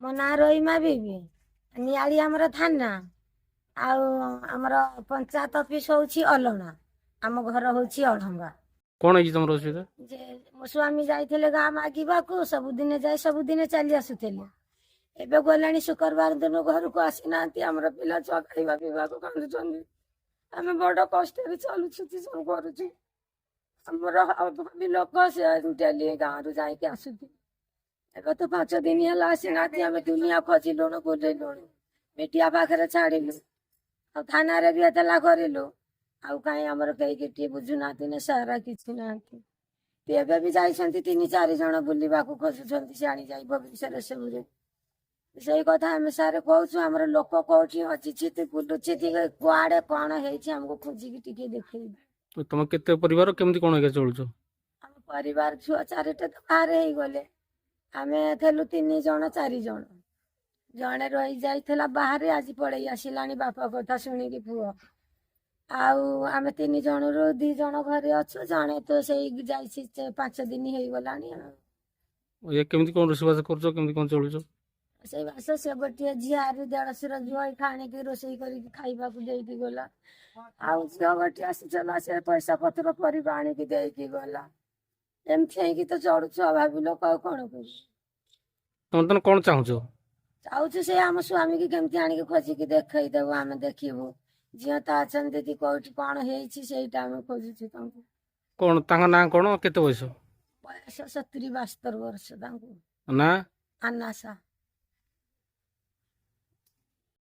मो ना रोईमा बीबी नियाली आमर थाना आमर पंचायत ऑफिस होउछि अलणा आम घर होउछि अढ़ंगा। कौन है तुम असुविधा? जे मो स्वामी जाइथिले गाँ मागिबाकू सबुदिने जाए सबुदिने चली आसुथिले। एबे गलानी शुक्रवार दिन घर को आसी नांती हमर पिला छुआ खाइबा पीबा को कांदुछन्ती। आमे बड़ कष्ट रे चलुछु सब करूछु। हमर भाभी लोक से डेली गाँ रु जाई के आसुथि। एबे तो 5 दिन हला आसी नांती आमे दुनिया खोजिलुनु बुलिलुनु मीडिया पाखरे छाड़िलु आ थाना रे भी एतला करिलु आउ काई हमर कई किटी बुझु नांती ने सारा किछि नांती। एबे भी जाइछन्ती 3-4 जण बुलिबाकू खोजुछन्ती सियाणी जाई भविष्य सबुरे। सेई कथा आमे सारे कहूछु हमर लोक कोठी अछि ते बुलुछि ते कुआडे कोन हेछि हमको खोजी कि टिके देखै। तो तुम केते परिवार केमती कोन के चलुछ? हम परिवार छुआ 4टा तो बाहर हे गले। आमे थेलु 3 जण 4 जण जणे रही जाइथला बाहर आज पड़े आसिलानी बापा कथा सुनी कि पुओ आउ आमे 3 जण रो 2 जण घरे अछु जणे तो सेई जाइछि 5 दिन हे गलानी। ये केमती कोन रोसबास करछ केमती कोन चलुछ? से बास से गोटे झिआर देढ़सुर झुआ खाने की रोषेई कर खाइबा को देकी गला आउ झिଅ गोटे आसी चला से पैसा पत्र परिबा आनी की देकी गला। एमथि की तो चढ़ुछु अभावी लोक आ कोन कर तुम तन कोन चाहुछ? चाहूछु से आम स्वामी की केमती आनी के खोजी की देखै देबो आमे देखिबो झिଅ त अछन दीदी कोठी कोन हेछि सेइटा आमे खोजुछु तांको। कोन तांगा ना कोन केते बयस? बयस 70-72 वर्ष तांको। ना आनासा